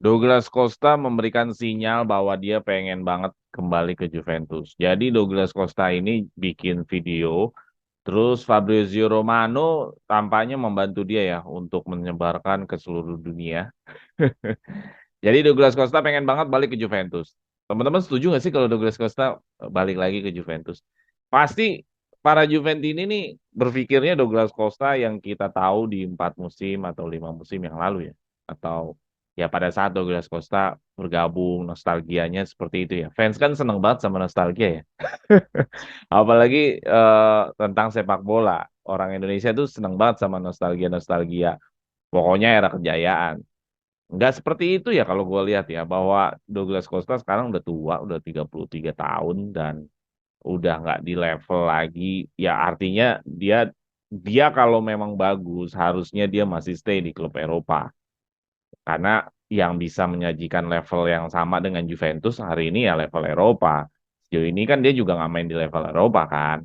Douglas Costa memberikan sinyal bahwa dia pengen banget kembali ke Juventus. Jadi Douglas Costa ini bikin video, terus Fabrizio Romano tampaknya membantu dia ya untuk menyebarkan ke seluruh dunia. Jadi Douglas Costa pengen banget balik ke Juventus. Teman-teman setuju nggak sih kalau Douglas Costa balik lagi ke Juventus? Pasti para Juventini nih berpikirnya Douglas Costa yang kita tahu di 4 musim atau 5 musim yang lalu ya. Atau ya pada saat Douglas Costa bergabung, nostalgianya seperti itu ya. Fans kan seneng banget sama nostalgia ya. Apalagi tentang sepak bola. Orang Indonesia tuh seneng banget sama nostalgia-nostalgia. Pokoknya era kejayaan. Nggak seperti itu ya kalau gue lihat ya, bahwa Douglas Costa sekarang udah tua, udah 33 tahun dan udah nggak di level lagi. Ya artinya dia dia kalau memang bagus harusnya dia masih stay di klub Eropa. Karena yang bisa menyajikan level yang sama dengan Juventus hari ini ya level Eropa. Sejauh ini kan dia juga nggak main di level Eropa kan.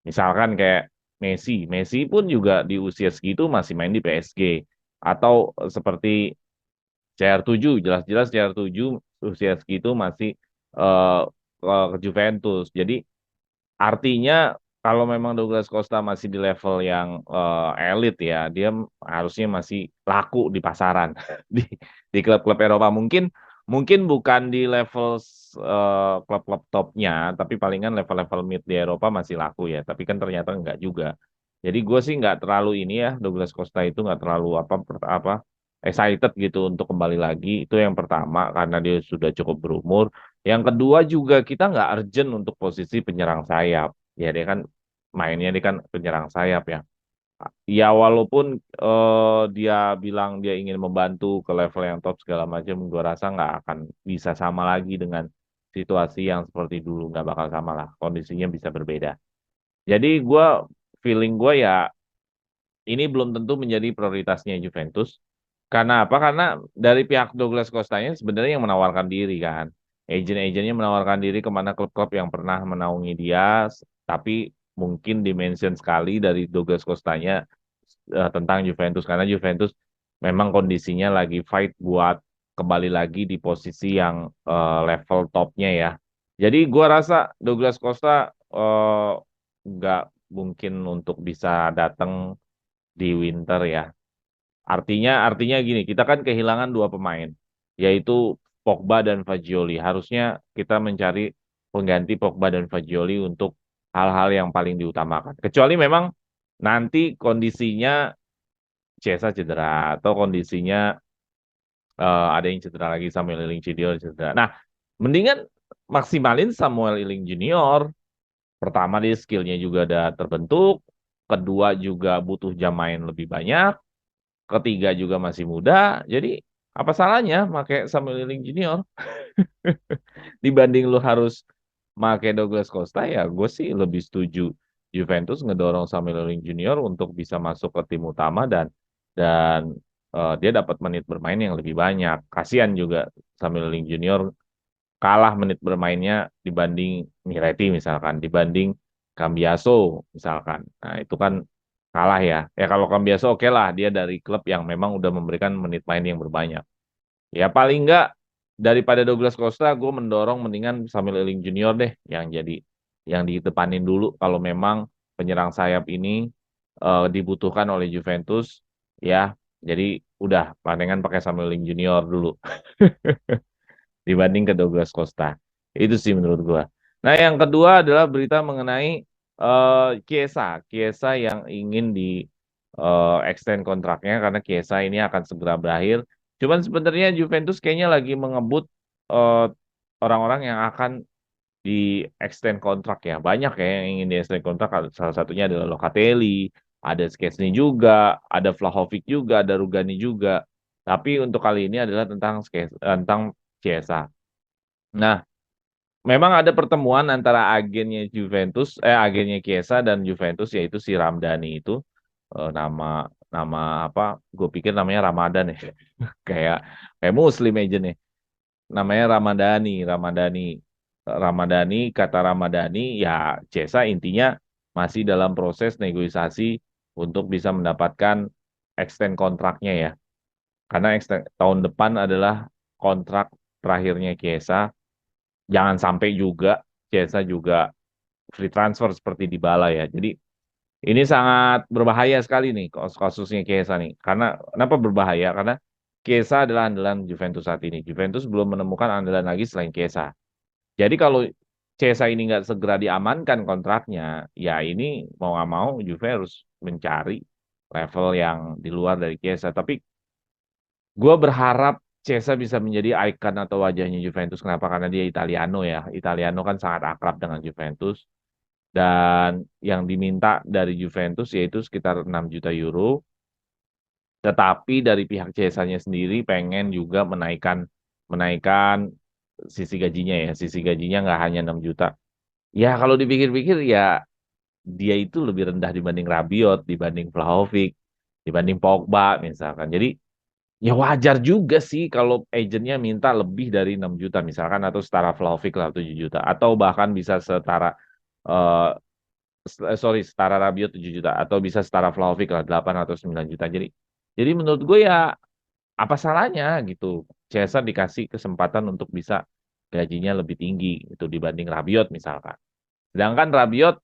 Misalkan kayak Messi pun juga di usia segitu masih main di PSG. Atau seperti CR7, jelas-jelas CR7 usia segitu masih eh, ke Juventus. Jadi artinya kalau memang Douglas Costa masih di level yang elit ya, dia harusnya masih laku di pasaran di klub-klub Eropa. Mungkin mungkin bukan di level klub-klub topnya, tapi palingan level-level mid di Eropa masih laku ya. Tapi kan ternyata enggak juga. Jadi gue sih nggak terlalu ini ya, Douglas Costa itu nggak terlalu apa excited gitu untuk kembali lagi. Itu yang pertama karena dia sudah cukup berumur. Yang kedua juga kita nggak urgent untuk posisi penyerang sayap. Ya dia kan mainnya dia kan penyerang sayap ya. Ya walaupun dia bilang dia ingin membantu ke level yang top segala macam, gue rasa nggak akan bisa sama lagi dengan situasi yang seperti dulu, nggak bakal sama lah. Kondisinya bisa berbeda. Jadi gue feeling gue ya ini belum tentu menjadi prioritasnya Juventus. Karena apa? Karena dari pihak Douglas Costanya sebenarnya yang menawarkan diri kan. Agent-agentnya menawarkan diri kemana klub-klub yang pernah menaungi dia, tapi mungkin dimention sekali dari Douglas Costanya tentang Juventus. Karena Juventus memang kondisinya lagi fight buat kembali lagi di posisi yang level topnya ya. Jadi gua rasa Douglas Costa nggak mungkin untuk bisa datang di winter ya. Artinya gini, kita kan kehilangan 2 pemain, yaitu Pogba dan Fagioli. Harusnya kita mencari pengganti Pogba dan Fagioli untuk hal-hal yang paling diutamakan. Kecuali memang nanti kondisinya Chiesa cedera atau kondisinya ada yang cedera lagi Samuel Eling Junior cedera. Nah, mendingan maksimalin Samuel Eling Junior. Pertama dia skillnya juga udah terbentuk, kedua juga butuh jam main lebih banyak, ketiga juga masih muda. Jadi apa salahnya pakai Samuel Eling Junior dibanding lu harus pakai Douglas Costa ya gue sih lebih setuju Juventus ngedorong Samuel Eling Junior untuk bisa masuk ke tim utama dan dia dapat menit bermain yang lebih banyak. Kasihan juga Samuel Eling Junior kalah menit bermainnya dibanding Miretti misalkan, dibanding Cambiaso misalkan. Nah, itu kan kalah ya. Ya kalau Cambiaso oke lah, dia dari klub yang memang udah memberikan menit main yang berbanyak. Ya paling enggak daripada Douglas Costa, gue mendorong mendingan Samuel Eling Junior deh yang ditepanin dulu kalau memang penyerang sayap ini dibutuhkan oleh Juventus ya. Jadi udah palingan pakai Samuel Eling Junior dulu dibanding ke Douglas Costa. Itu sih menurut gua. Nah, yang kedua adalah berita mengenai Chiesa. Chiesa yang ingin di extend kontraknya karena Chiesa ini akan segera berakhir. Cuman sebenarnya Juventus kayaknya lagi mengebut eh, orang-orang yang akan di extend kontrak ya. Banyak ya yang ingin di extend kontrak. Salah satunya adalah Locatelli, ada Szczesny juga, ada Vlahovic juga, ada Rugani juga. Tapi untuk kali ini adalah tentang Chiesa. Nah, memang ada pertemuan antara agennya Chiesa dan Juventus yaitu si Ramdhani itu nama nama apa? Gue pikir namanya Ramadan ya, kayak kayak Muslim aja nih. Namanya Ramadhani kata Ramadhani ya Chiesa intinya masih dalam proses negosiasi untuk bisa mendapatkan extend kontraknya ya. Karena tahun depan adalah kontrak terakhirnya Chiesa. Jangan sampai juga Chiesa juga free transfer seperti Dybala ya. Jadi ini sangat berbahaya sekali nih kasusnya Chiesa nih. Karena kenapa berbahaya? Karena Chiesa adalah andalan Juventus saat ini. Juventus belum menemukan andalan lagi selain Chiesa. Jadi kalau Chiesa ini nggak segera diamankan kontraknya, ya ini mau nggak mau Juve harus mencari level yang di luar dari Chiesa. Tapi gue berharap Chiesa bisa menjadi ikon atau wajahnya Juventus. Kenapa? Karena dia Italiano ya. Italiano kan sangat akrab dengan Juventus. Dan yang diminta dari Juventus yaitu sekitar 6 juta euro. Tetapi dari pihak Chiesa-nya sendiri pengen juga menaikkan menaikkan sisi gajinya ya. Sisi gajinya nggak hanya 6 juta. Ya kalau dipikir-pikir ya dia itu lebih rendah dibanding Rabiot, dibanding Vlahovic, dibanding Pogba misalkan. Jadi ya wajar juga sih kalau agentnya minta lebih dari 6 juta misalkan atau setara Vlahovic lah 7 juta atau bahkan bisa setara eh setara Rabiot 7 juta atau bisa setara Vlahovic lah 8 atau 9 juta. Jadi menurut gue ya apa salahnya gitu. Cesar dikasih kesempatan untuk bisa gajinya lebih tinggi itu dibanding Rabiot misalkan. Sedangkan Rabiot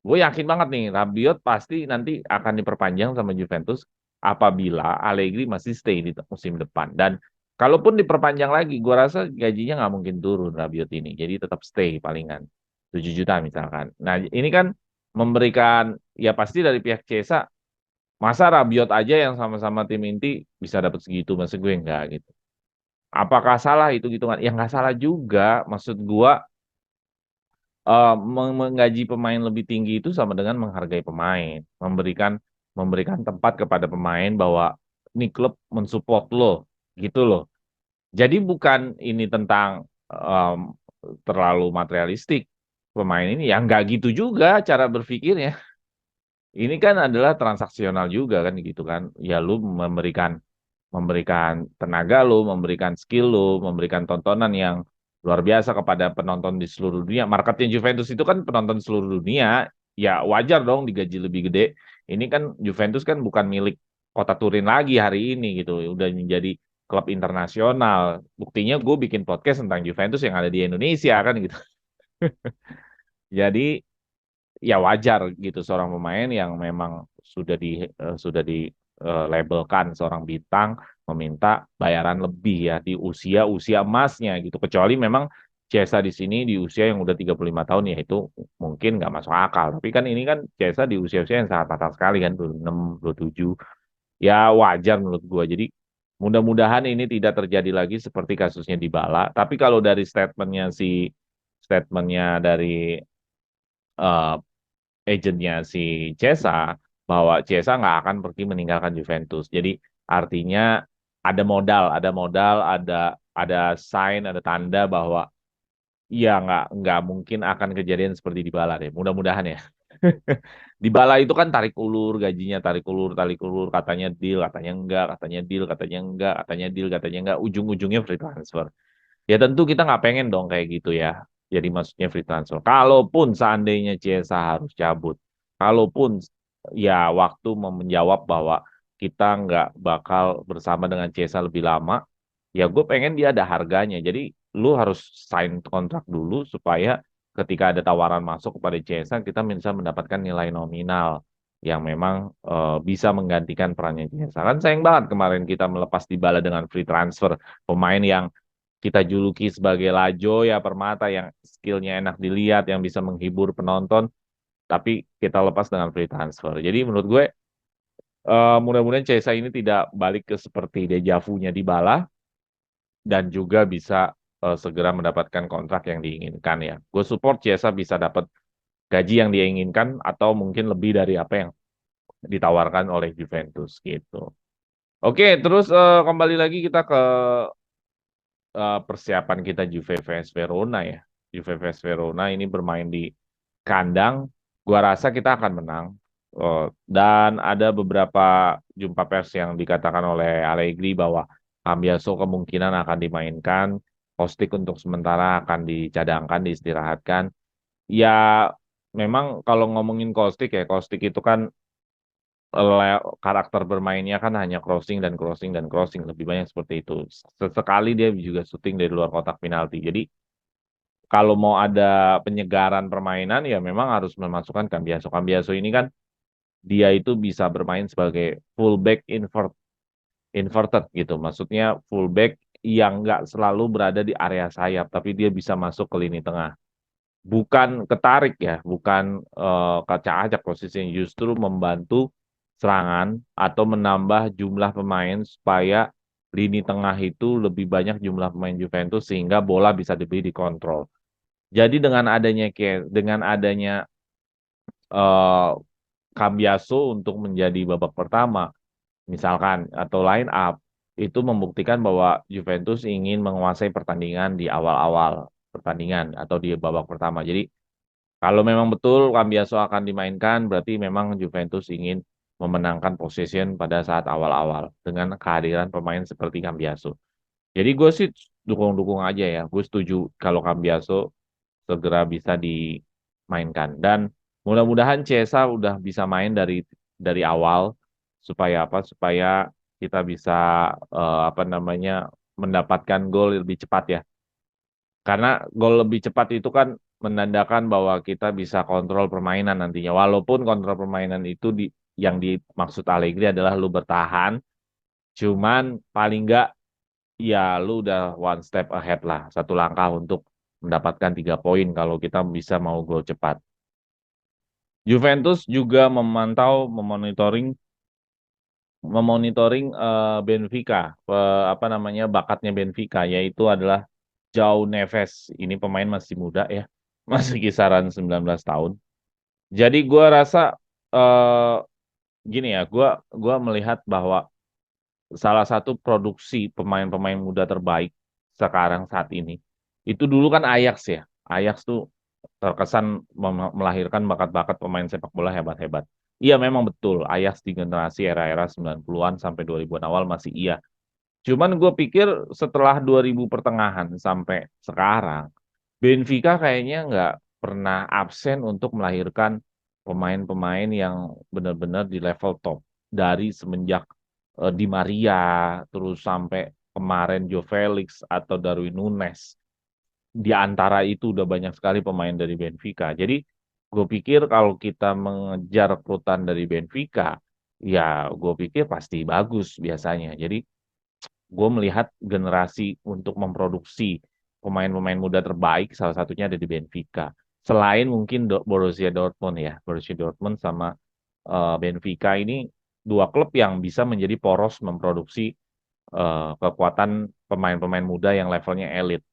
gue yakin banget nih, Rabiot pasti nanti akan diperpanjang sama Juventus apabila Allegri masih stay di musim depan. Dan kalaupun diperpanjang lagi, gue rasa gajinya nggak mungkin turun Rabiot ini. Jadi tetap stay palingan 7 juta misalkan. Nah ini kan memberikan, ya pasti dari pihak Cesa, masa Rabiot aja yang sama-sama tim inti bisa dapat segitu, maksud gue enggak gitu. Apakah salah itu hitungan? Ya nggak salah juga, maksud gue menggaji pemain lebih tinggi itu sama dengan menghargai pemain, memberikan memberikan tempat kepada pemain bahwa ini klub mensupport lo, gitu loh. Jadi bukan ini tentang em, terlalu materialistik pemain ini, ya nggak gitu juga cara berpikirnya. Ini kan adalah transaksional juga kan gitu kan. Ya lu memberikan memberikan tenaga lu, memberikan skill lu, memberikan tontonan yang luar biasa kepada penonton di seluruh dunia. Marketnya Juventus itu kan penonton seluruh dunia, ya wajar dong digaji lebih gede. Ini kan Juventus kan bukan milik kota Turin lagi hari ini gitu, udah menjadi klub internasional. Buktinya gue bikin podcast tentang Juventus yang ada di Indonesia kan gitu. Jadi ya wajar gitu seorang pemain yang memang sudah di labelkan seorang bintang meminta bayaran lebih ya di usia emasnya gitu. Kecuali memang Cesa di sini di usia yang udah 35 tahun ya itu mungkin nggak masuk akal. Tapi kan ini kan Cesa di usia-usia yang sangat matang sekali kan 26, 27. Ya wajar menurut gua. Jadi mudah-mudahan ini tidak terjadi lagi seperti kasusnya Dybala. Tapi kalau dari statementnya dari eh, agentnya si Cesa bahwa Cesa nggak akan pergi meninggalkan Juventus. Jadi artinya ada modal, ada sign, ada tanda bahwa iya nggak mungkin akan kejadian seperti Dybala deh. Mudah-mudahan ya. Dybala itu kan tarik ulur gajinya, tarik ulur, katanya deal, katanya enggak, katanya deal, katanya enggak, katanya deal, katanya enggak, ujung-ujungnya free transfer. Ya tentu kita nggak pengen dong kayak gitu ya. Jadi maksudnya free transfer. Kalaupun seandainya Ciesa harus cabut, kalaupun ya waktu mau menjawab bahwa kita nggak bakal bersama dengan Ciesa lebih lama, ya gue pengen dia ada harganya. Jadi lu harus sign kontrak dulu supaya ketika ada tawaran masuk kepada Ciesa, kita bisa mendapatkan nilai nominal yang memang bisa menggantikan perannya Ciesa. Kan sayang banget kemarin kita melepas Dybala dengan free transfer pemain yang kita juluki sebagai Lajo ya Permata yang skillnya enak dilihat, yang bisa menghibur penonton, tapi kita lepas dengan free transfer. Jadi menurut gue mudah-mudahan CSA ini tidak balik ke seperti deja vu-nya Dybala dan juga bisa segera mendapatkan kontrak yang diinginkan ya. Gue support CSA bisa dapat gaji yang dia inginkan atau mungkin lebih dari apa yang ditawarkan oleh Juventus gitu. Oke, terus kembali lagi kita ke persiapan kita Juve vs Verona ya. Juve vs Verona ini bermain di kandang. Gua rasa kita akan menang. Dan ada beberapa jumpa pers yang dikatakan oleh Allegri bahwa Cambiaso kemungkinan akan dimainkan. Kostik untuk sementara akan dicadangkan, diistirahatkan. Ya memang kalau ngomongin Kostik ya, Kostik itu kan karakter bermainnya kan hanya crossing dan crossing dan crossing, lebih banyak seperti itu. Sesekali dia juga syuting dari luar kotak penalti. Jadi kalau mau ada penyegaran permainan ya memang harus memasukkan Cambiaso. Cambiaso ini kan dia itu bisa bermain sebagai fullback inverted gitu. Maksudnya fullback yang nggak selalu berada di area sayap, tapi dia bisa masuk ke lini tengah. Bukan ketarik ya, bukan kacak-acak posisinya, justru membantu serangan atau menambah jumlah pemain supaya lini tengah itu lebih banyak jumlah pemain Juventus sehingga bola bisa lebih dikontrol. Jadi dengan adanya eh, Cambiaso untuk menjadi babak pertama misalkan atau line up itu membuktikan bahwa Juventus ingin menguasai pertandingan di awal-awal pertandingan atau di babak pertama. Jadi kalau memang betul Cambiaso akan dimainkan, berarti memang Juventus ingin memenangkan possession pada saat awal-awal dengan kehadiran pemain seperti Cambiaso. Jadi gue sih dukung-dukung aja ya. Gue setuju kalau Cambiaso segera bisa dimainkan. Dan mudah-mudahan Chiesa udah bisa main dari awal supaya apa? Supaya kita bisa apa namanya mendapatkan gol lebih cepat ya. Karena gol lebih cepat itu kan menandakan bahwa kita bisa kontrol permainan nantinya. Walaupun kontrol permainan itu yang dimaksud Allegri adalah lu bertahan, cuman paling nggak ya lu udah one step ahead lah, satu langkah untuk mendapatkan 3 poin kalau kita bisa mau gol cepat. Juventus juga memonitoring Benfica, apa namanya bakatnya Benfica yaitu adalah João Neves. Ini pemain masih muda ya, masih kisaran 19 tahun. Jadi gua rasa eh, gini ya, gua melihat bahwa salah satu produksi pemain-pemain muda terbaik sekarang saat ini itu dulu kan Ajax ya. Ajax tuh terkesan melahirkan bakat-bakat pemain sepak bola hebat-hebat. Iya memang betul, Ajax di generasi era-era 90-an sampai 2000-an awal masih iya. Cuman gue pikir setelah 2000 pertengahan sampai sekarang, Benfica kayaknya nggak pernah absen untuk melahirkan pemain-pemain yang benar-benar di level top. Dari semenjak Di Maria, terus sampai kemarin Joe Felix atau Darwin Nunes. Di antara itu udah banyak sekali pemain dari Benfica. Jadi gue pikir kalau kita mengejar rekrutan dari Benfica, ya gue pikir pasti bagus biasanya. Jadi gue melihat generasi untuk memproduksi pemain-pemain muda terbaik, salah satunya ada di Benfica. Selain mungkin Borussia Dortmund ya, Borussia Dortmund sama Benfica ini dua klub yang bisa menjadi poros memproduksi kekuatan pemain-pemain muda yang levelnya elit.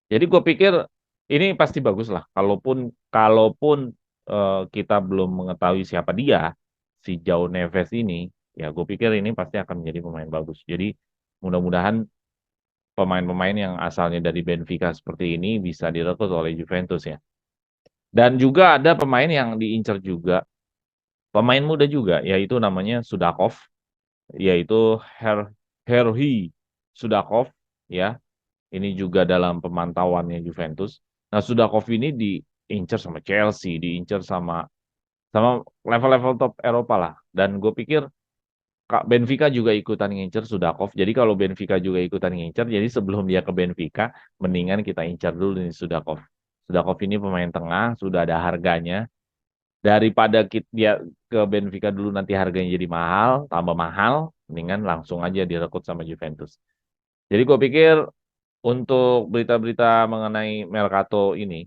Jadi gue pikir ini pasti bagus lah. Kalaupun kalaupun kita belum mengetahui siapa dia, si João Neves ini, ya gue pikir ini pasti akan menjadi pemain bagus. Jadi mudah-mudahan pemain-pemain yang asalnya dari Benfica seperti ini bisa direkrut oleh Juventus ya. Dan juga ada pemain yang diincar juga, pemain muda juga, yaitu namanya Sudakov, yaitu Herhi Sudakov ya. Ini juga dalam pemantauannya Juventus. Nah, Sudakov ini diincar sama Chelsea, diincar sama sama level-level top Eropa lah. Dan gue pikir Kak Benfica juga ikutan ngincer Sudakov. Jadi kalau Benfica juga ikutan ngincer, jadi sebelum dia ke Benfica, mendingan kita incar dulu nih Sudakov. Sudakov ini pemain tengah, sudah ada harganya. Daripada dia ke Benfica dulu nanti harganya jadi mahal, tambah mahal, mendingan langsung aja direkrut sama Juventus. Jadi gue pikir untuk berita-berita mengenai Mercato ini,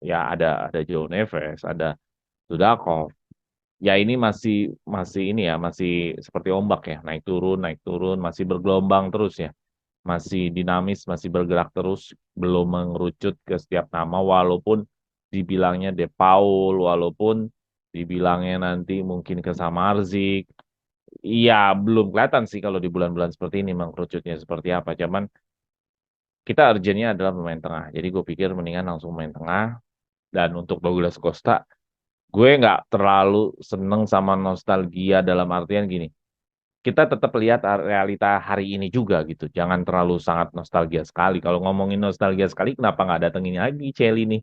ya ada Joe Neves, ada Sudakov. Ya ini masih masih ini ya, masih seperti ombak ya, naik turun, masih bergelombang terus ya. Masih dinamis, masih bergerak terus, belum mengerucut ke setiap nama walaupun dibilangnya De Paul, walaupun dibilangnya nanti mungkin ke Samardzic. Iya, belum kelihatan sih kalau di bulan-bulan seperti ini mengkerucutnya seperti apa. Cuman kita urgentnya adalah pemain tengah. Jadi gue pikir mendingan langsung main tengah. Dan untuk Douglas Costa, gue nggak terlalu seneng sama nostalgia dalam artian gini. Kita tetap lihat realita hari ini juga gitu. Jangan terlalu sangat nostalgia sekali. Kalau ngomongin nostalgia sekali, kenapa nggak datengin lagi Celi nih?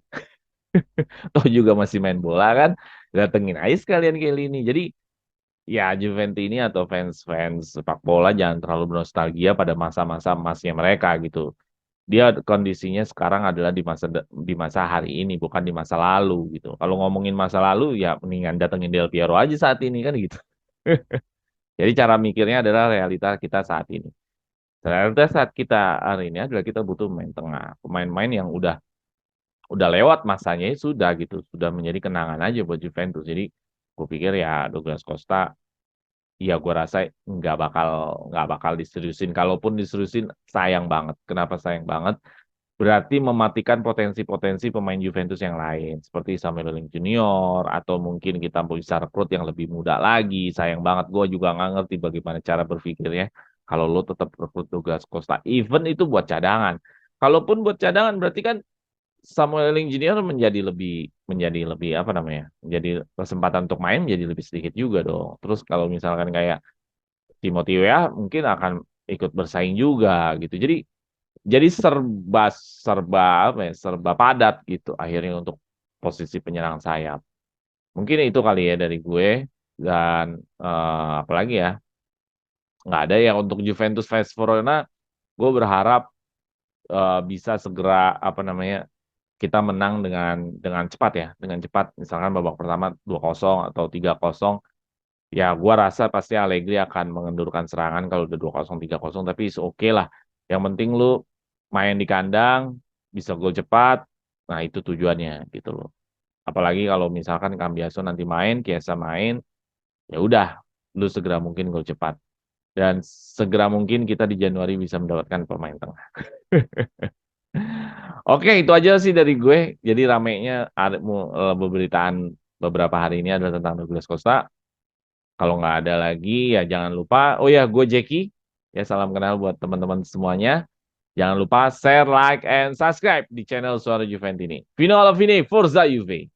Toh juga masih main bola kan? Datengin aja sekalian Kelly ini. Jadi Ya, Juventini atau fans-fans sepak bola jangan terlalu bernostalgia pada masa-masa emasnya mereka gitu. Dia kondisinya sekarang adalah di masa hari ini, bukan di masa lalu gitu. Kalau ngomongin masa lalu, ya mendingan datengin Del Piero aja saat ini kan gitu. Jadi cara mikirnya adalah realita kita saat ini. Realita saat kita hari ini adalah kita butuh pemain tengah, pemain-pemain yang udah lewat masanya ya sudah gitu, sudah menjadi kenangan aja buat Juventus. Jadi gue pikir ya Douglas Costa, iya, gue rasa nggak bakal diseriusin. Kalaupun diseriusin, sayang banget. Kenapa sayang banget? Berarti mematikan potensi-potensi pemain Juventus yang lain, seperti Samuel Ling Junior, atau mungkin kita bisa rekrut yang lebih muda lagi. Sayang banget, gue juga nggak ngerti bagaimana cara berpikirnya. Kalau lo tetap rekrut Douglas Costa, even itu buat cadangan. Kalaupun buat cadangan, berarti kan Samuel Ling Junior menjadi lebih apa namanya? Menjadi kesempatan untuk main menjadi lebih sedikit juga dong. Terus kalau misalkan kayak Timothy Weah mungkin akan ikut bersaing juga gitu. Jadi serba serba apa ya? Serba padat gitu akhirnya untuk posisi penyerang sayap. Mungkin itu kali ya dari gue dan apalagi ya nggak ada ya untuk Juventus vs Verona. Gue berharap bisa segera apa namanya kita menang dengan cepat ya, dengan cepat. Misalkan babak pertama 2-0 atau 3-0. Ya, gua rasa pasti Allegri akan mengendurkan serangan kalau udah 2-0, 3-0, tapi oke lah. Yang penting lu main di kandang, bisa gol cepat. Nah, itu tujuannya gitu loh. Apalagi kalau misalkan Cambiaso nanti main, Chiesa main, ya udah, lu segera mungkin gol cepat. Dan segera mungkin kita di Januari bisa mendapatkan pemain tengah. Oke, itu aja sih dari gue. Jadi ramenya pemberitaan beberapa hari ini adalah tentang Douglas Costa. Kalau nggak ada lagi ya jangan lupa. Oh ya, gue Jackie. Ya salam kenal buat teman-teman semuanya. Jangan lupa share, like, and subscribe di channel Suara Juventini. Vino Alavini, Forza Juve.